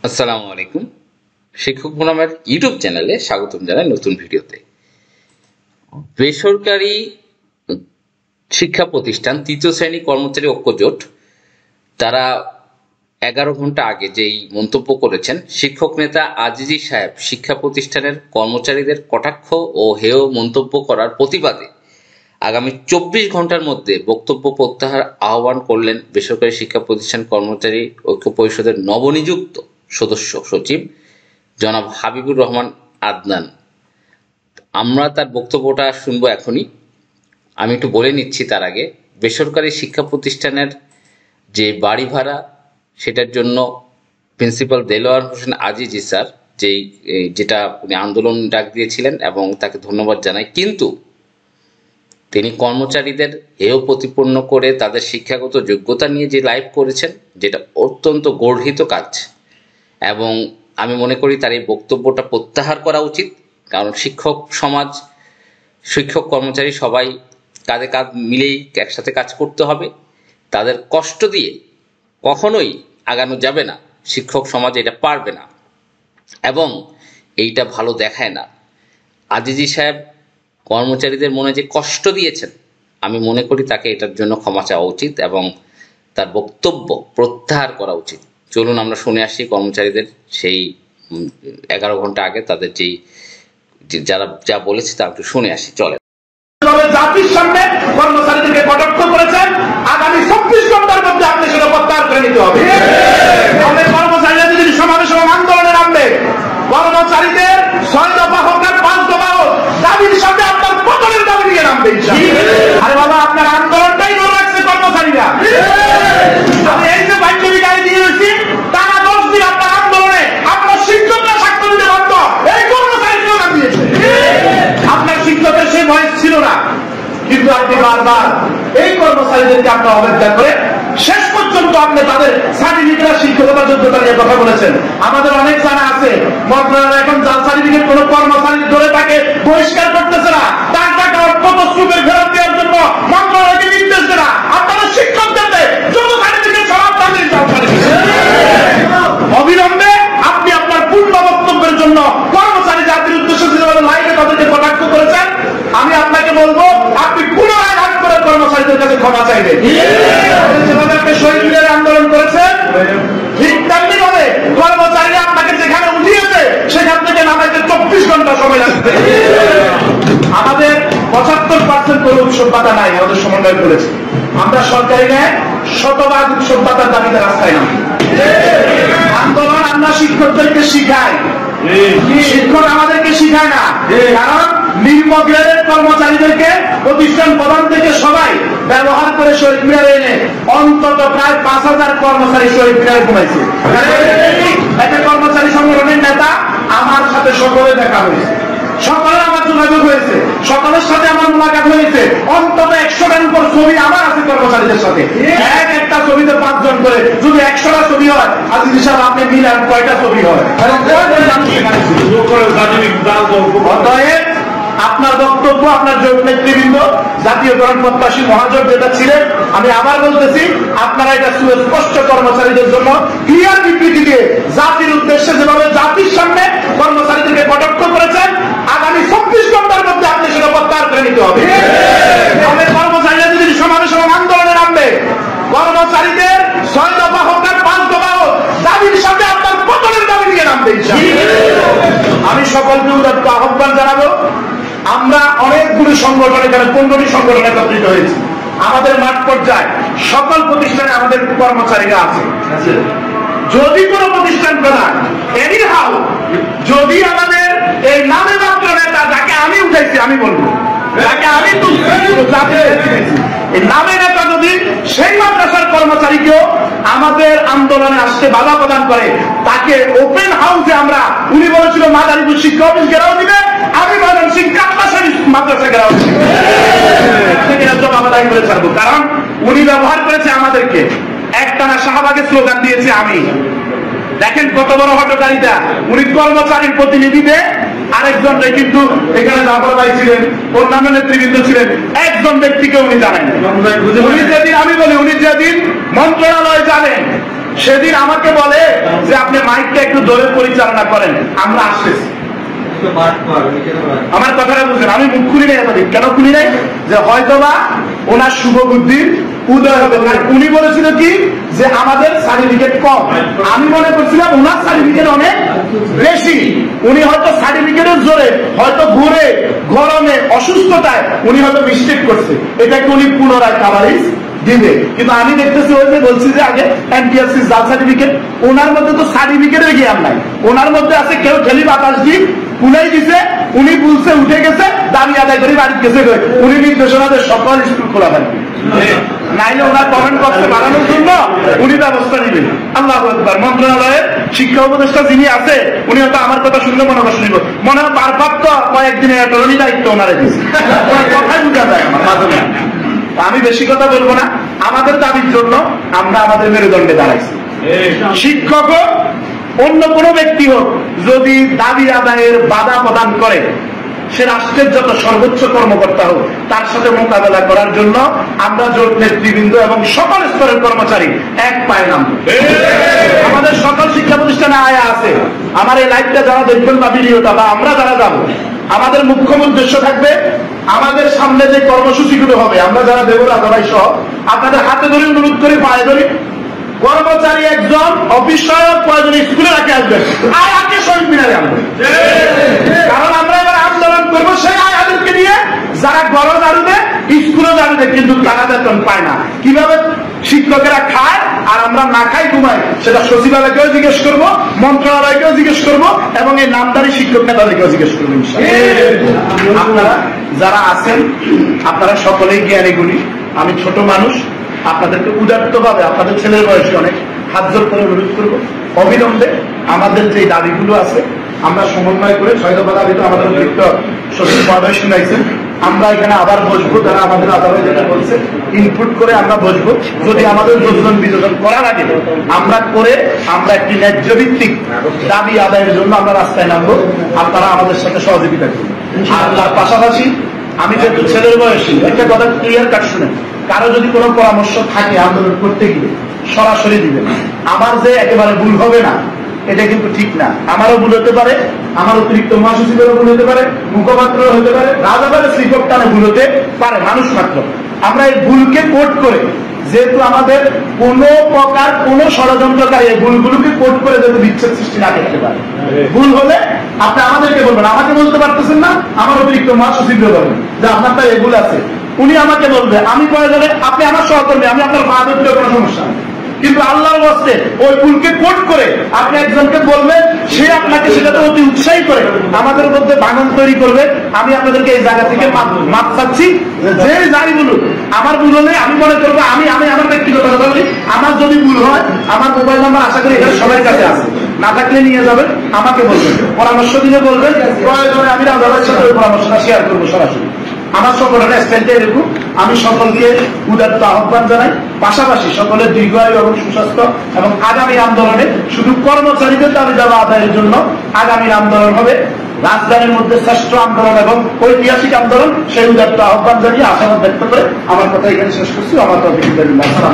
আসসালামু আলাইকুম। শিক্ষক ফোরামের ইউটিউব চ্যানেলে স্বাগতম জানাই নতুন ভিডিওতে। বেসরকারি শিক্ষা প্রতিষ্ঠান তৃতীয় শ্রেণী কর্মচারী ঐক্য জোট তারা 11 ঘন্টা আগে যেই মন্তব্য করেছেন, শিক্ষক নেতা আজিজি সাহেব শিক্ষা প্রতিষ্ঠানের কর্মচারীদের কটাক্ষ ও হেয় মন্তব্য করার প্রতিবাদে আগামী 24 ঘন্টার মধ্যে বক্তব্য প্রত্যাহার আহ্বান করলেন বেসরকারি শিক্ষা প্রতিষ্ঠান কর্মচারী ঐক্য পরিষদের নবনিযুক্ত সদস্য সচিব জনাব হাবিবুর রহমান আদনান। আমরা তার বক্তব্যটা শুনবো এখনই। আমি একটু বলে নিচ্ছি তার আগে, বেসরকারি শিক্ষা প্রতিষ্ঠানের যে বাড়ি ভাড়া সেটার জন্য প্রিন্সিপাল দেলোয়ার হোসেন আজিজি স্যার যেটা উনি আন্দোলন ডাক দিয়েছিলেন এবং তাকে ধন্যবাদ জানাই, কিন্তু তিনি কর্মচারীদের হেয় প্রতিপন্ন করে তাদের শিক্ষাগত যোগ্যতা নিয়ে যে লাইভ করেছেন, যেটা অত্যন্ত গর্হিত কাজ এবং আমি মনে করি তার এই বক্তব্যটা প্রত্যাহার করা উচিত। কারণ শিক্ষক সমাজ, শিক্ষক কর্মচারী সবাই কাঁধে কাঁধ মিলেই একসাথে কাজ করতে হবে। তাদের কষ্ট দিয়ে কখনোই আগানো যাবে না, শিক্ষক সমাজ এটা পারবে না এবং এইটা ভালো দেখায় না। আজিজি সাহেব কর্মচারীদের মনে যে কষ্ট দিয়েছেন, আমি মনে করি তাকে এটার জন্য ক্ষমা চাওয়া উচিত এবং তার বক্তব্য প্রত্যাহার করা উচিত। চলুন আমরা শুনে আসি কর্মচারীদের সেই 11 ঘন্টা আগে তাদের যারা যা বলেছে তা একটু শুনে আসি। চলে জাতির সামনে কর্মচারীদেরকে কটাক্ষ করেছেন, আগামী 24 ঘন্টার মধ্যে আপনি সেটা প্রত্যাহার করে নিতে হবে। আমাদের কর্মচারীরা যদি সমাবেশ এবং আন্দোলনে নামবে, কর্মচারীদের 6 দফা হোক আর 5 দফা হোক, দাবির সামনে আপনার পতনের দাবি নিয়ে নামবে। আরে বাবা, আপনার আন্দোলনটাই ধরে রাখছে কর্মচারীরা। আমি এই যে বাক্য বিকারে দিয়ে রয়েছি, তারা 10 দিন আপনার আন্দোলনে আপনার শিক্ষকরা স্বাক্ষর দিতে বাধ্য, এই কর্মচারীকেও নাম দিয়েছে। আপনার শিক্ষকের সেই বয়স ছিল না, কিন্তু আপনি বারবার এই কর্মচারীদেরকে আপনার অবজ্ঞা করে শেষ পর্যন্ত আপনি তাদের সার্টিফিকেট শিক্ষকতার যোগ্যতা নিয়ে কথা বলেছেন। আমাদের অনেক জানা আছে, মন্ত্রণালয় এখন যার সার্টিফিকেট কোন কর্মচারী ধরে তাকে বহিষ্কার করতেছে না, তার টাকা অর্থপ্রস্তুপের ফেরত দেওয়ার জন্য মন্ত্রণালয়কে নির্দেশ দেয় না। আপনারা শিক্ষকদের যোগ্য সার্টিফিকেট সরাব তাদের অবিলম্বে আপনি আপনার পূর্ণ বক্তব্যের জন্য কর্মচারী জাতির উদ্দেশ্যে যেভাবে লাইভে তাদেরকে কটাক্ষ করেছেন, আমি আপনাকে বলবো আপনি পুনরায় হাত করে কর্মচারীদের কাছে ক্ষমা চাইবেন। যেভাবে আপনি শহীদ মিনারে আন্দোলন করেছেন, ঠিক তেমনি ভাবে কর্মচারীরা আপনাকে যেখানে উঠিয়েছে সেখান থেকে নামাইতে 24 ঘন্টা সময় লাগবে। আমাদের 75% কোনো উৎসব পাতা নাই, আমাদের সমন্বয় করেছে। আমরা সরকারি ন্যায় 100% উৎসব পাতার দাবিতে রাস্তায় নামি। আন্দোলন আমরা শিক্ষকদেরকে শিখাই, শিক্ষক আমাদেরকে শিখায় না। কারণ নিম্ন গ্রেডের কর্মচারীদেরকে প্রতিষ্ঠান প্রধান থেকে সবাই ব্যবহার করে শহীদ মিনারে এনে অন্তত প্রায় 5000 কর্মচারী শহীদ মিনারে ঘুমাইছে। একটা কর্মচারী সংগঠনের নেতা আমার সাথে সকলে দেখা হয়েছে, সকলের আমার যোগাযোগ হয়েছে, সকলের সাথে আমার মোলাকাত হয়েছে। অন্তত 100টার উপর ছবি আমার আছে কর্মচারীদের সাথে। একটা ছবিতে 5 জন করে, যদি 100টা ছবি হয়, আজিজ সাহেব আপনি মিলান কয়টা ছবি হয়? অতএব আপনার বক্তব্য, আপনার জোট নেতৃবৃন্দ, জাতীয়করণ প্রত্যাশী মহাজোট যেটা ছিলেন, আমি আবার বলতেছি, আপনারা এটা সুস্পষ্ট কর্মচারীদের জন্য ক্লিয়ার বিবৃতি দিয়ে জাতির উদ্দেশ্যে যেভাবে জাতির সামনে কর্মচারীদেরকে কটাক্ষ করেছেন, আগামী 24 ঘন্টার মধ্যে আপনি সেটা প্রত্যাহার করে নিতে হবে। আমাদের কর্মচারীরা যদি সমাবেশ এবং আন্দোলনে নামবে, কর্মচারীদের 6 দফা হোক আর 5 দফা হোক, দাবির সামনে আপনার পতনের দাবি নিয়ে নামবে। আমি সকলকে উদাত্ত আহ্বান জানাবো। আমরা অনেকগুলো সংগঠন, এখানে 15টি সংগঠন একত্রিত হয়েছি। আমাদের মাঠ পর্যায়ে সকল প্রতিষ্ঠানে আমাদের কর্মচারীরা আছে। যদি কোন প্রতিষ্ঠান প্রধান এনিহাউ, যদি আমাদের এই নামে মাত্র নেতা যাকে আমি উঠাইছি, আমি বলবো যাকে আমি নামে নেতা, যদি সেই মাদ্রাসার কর্মচারীকেও আমাদের আন্দোলনে আসতে বাধা প্রদান করে, তাকে ওপেন হাউসে আমরা, উনি বলেছিল মাদারীপুর শিক্ষা অফিস ঘেরাও দিবে, আমি বললাম শিক্ষা মাদ্রাসা ঘেরাও দিবে, জবাব আদায় করে ছাড়বো। কারণ উনি ব্যবহার করেছে আমাদেরকে, একটানা শাহবাগে স্লোগান দিয়েছে আমি। দেখেন কত বড় হটকারিতা। উনি কর্মচারীর প্রতিনিধিতে আরেকজন, কিন্তু এখানে জাফর ভাই ছিলেন, অন্যান্য নেতৃবৃন্দ ছিলেন, একজন ব্যক্তিকে উনি জানেন। উনি যেদিন, আমি বলি, উনি যেদিন মন্ত্রণালয় জানেন, সেদিন আমাকে বলে যে আপনি মাইকটা একটু ধরে পরিচালনা করেন। আমরা আসতেছি, আমার কথাটা বুঝলেন? আমি মুখ খুলি নাই এতদিন। কেন খুলি নাই? যে হয়তোবা ওনার শুভ বুদ্ধির উদয় হবে। উনি বলেছিল কি যে আমাদের সার্টিফিকেট কম, আমি মনে করছিলাম ওনার সার্টিফিকেট অনেক বেশি। উনি হয়তো সার্টিফিকেটের জোরে, হয়তো ঘুরে গরমে অসুস্থতায় উনি হয়তো মিস্টেক করছে, এটাকে উনি পুনরায় কাভারেজ দিবে। কিন্তু আমি দেখতেছি ওই যে বলছি যে আগে এনটিআরসি জাল সার্টিফিকেট, ওনার মধ্যে তো সার্টিফিকেটের জ্ঞান নাই। ওনার মধ্যে আছে কেউ ঠেলি বাতাস দিয়ে খুলেই দিছে, উনি বুঝছে উঠে গেছে, দাবি আদায় করে বাড়ি গেছে। উনি নির্দেশনা দেয় সকল স্কুল খোলা থাকবে, নাইলে ওনার কমেন্ট বক্সে বাড়ানোর জন্য উনি ব্যবস্থা নেবেন। আল্লাহু আকবার। মন্ত্রণালয়ের শিক্ষা উপদেষ্টা যিনি আছে উনি হয়তো আমার কথা শুনলে মনে কষ্ট নিব, মনে হয় ভারপ্রাপ্ত কয়েকদিনের অ্যাটর্নি দায়িত্ব ওনারে দিয়েছে, কথাই বোঝা যায় আমার মাধ্যমে। আমি বেশি কথা বলবো না। আমাদের দাবির জন্য আমরা আমাদের মেরুদণ্ডে দাঁড়াইছি। শিক্ষক হোক, অন্য কোনো ব্যক্তি হোক, যদি দাবি আদায়ের বাধা প্রদান করে, সে রাষ্ট্রের যত সর্বোচ্চ কর্মকর্তা হোক, তার সাথে মোকাবেলা করার জন্য আমরা জোট নেতৃবৃন্দ এবং সকল স্তরের কর্মচারী এক পায়ে নামবো। আমাদের সকল শিক্ষা প্রতিষ্ঠানে আয়া আছে। আমার এই লাইভটা যারা দেখবেন বা ভিডিওটা বা আমরা যারা যাবো, আমাদের মুখ্য উদ্দেশ্য থাকবে আমাদের সামনে যে কর্মসূচিগুলো হবে, আমরা যারা দেবো রাজাভাই সহ আপনাদের হাতে ধরে অনুরোধ করে পায়ে ধরে, কর্মচারী একজন, অফিস সহায়ক প্রয়োজন স্কুলে রাখে আসবেন, আর আগে শহীদ মিনারে আনবেন। কারণ আমরা এবার আন্দোলন করবো সেই আয়াদেরকে নিয়ে যারা গড় জারুবে, স্কুলে জারুবে, কিন্তু তারা বেতন পায় না। কিভাবে শিক্ষকেরা খায় আর আমরা না খাই ঘুমাই, সেটা সচিবালয়কেও জিজ্ঞেস করবো, মন্ত্রণালয়কেও জিজ্ঞেস করবো, এবং এই নামদারি শিক্ষক নেতাদেরকেও জিজ্ঞেস করবো। আপনারা যারা আছেন আপনারা সকলেই জ্ঞানী গুণী। আমি ছোট মানুষ, আপনাদেরকে উদাত্ত ভাবে, আপনাদের ছেলের বয়সে অনেক, হাত জোর করে অনুরোধ করবো অবিলম্বে আমাদের যে দাবিগুলো আছে আমরা সমন্বয় করে, 6 দফা দাবি তো আমাদের অতিরিক্ত সচিব মহোদয় শুনাইছেন, আমরা এখানে আবার বসবো। যারা আমাদের আদালত যেটা বলছে ইনপুট করে আমরা বসবো। যদি আমাদের যোজন বিযোজন করার আগে আমরা করে আমরা একটি ন্যায্য ভিত্তিক দাবি আদায়ের জন্য আমরা রাস্তায় নামবো। আপনারা আমাদের সাথে সহযোগিতা করুন। আর তার পাশাপাশি আমি যেহেতু ছেলের বয়সী, একটা কথা ক্লিয়ার কাট শুনেন, কারো যদি কোনো পরামর্শ থাকে আন্দোলন করতে গিয়ে সরাসরি দিবেন। আমার যে একেবারে ভুল হবে না এটা কিন্তু ঠিক না। আমারও ভুল হতে পারে, আমার অতিরিক্ত মহাসচিবেরও ভুল হতে পারে, মুখপাত্র হতে পারে, রাজাবারের শ্রীপক টানে ভুল হতে পারে, মানুষ মাত্র। আমরা এই ভুলকে কোট করে, যেহেতু আমাদের কোন প্রকার কোন ষড়যন্ত্রকারী এই ভুলগুলোকে কোট করে যেহেতু বিচ্ছেদ সৃষ্টি না করতে পারে, ভুল হলে আপনি আমাদেরকে বলবেন। আমাকে বলতে পারতেছেন না, আমার অতিরিক্ত মহাসচিবকে বলবেন যে আপনার তো এগুলো আছে, উনি আমাকে বলবে, আমি প্রয়োজনে, আপনি আমার সহকর্মী, আমি আপনার মা ধরতে কোনো সমস্যা নেই। কিন্তু আল্লাহর ওয়াস্তে ওই ভুলকে কোট করে আপনি একজনকে বলবেন, সে আপনাকে সেটাতে অতি উৎসাহী করে আমাদের মধ্যে ভাঙন তৈরি করবে। আমি আপনাদেরকে এই জায়গা থেকে মাপ চাচ্ছি, যে যাই বলুন, আমার ভুল হলে আমি মনে করবো, আমি আমার ব্যক্তিগত কথা বলি, আমার যদি ভুল হয় আমার মোবাইল নাম্বার আশা করি এখানে সবার কাছে আছে, না থাকলে নিয়ে যাবেন, আমাকে বলবেন, পরামর্শ দিলে বলবেন, প্রয়োজনে আমি রাজাদের সাথে ওই পরামর্শটা শেয়ার করবো সরাসরি। আমার সকলের স্টাইলটা এরকম। আমি সকলকে উদাত্ত আহ্বান জানাই, পাশাপাশি সকলের দীর্ঘায়ু এবং সুস্বাস্থ্য, এবং আগামী আন্দোলনে শুধু কর্মচারীদের দাবি দাবা আদায়ের জন্য আগামী আন্দোলন হবে রাজধানীর মধ্যে শ্রেষ্ঠ আন্দোলন এবং ঐতিহাসিক আন্দোলন। সেই উদাত্ত আহ্বান জানিয়ে আশাবাদ ব্যক্ত করে আমার কথা এখানে শেষ করছি। আমার তো ধন্যবাদ।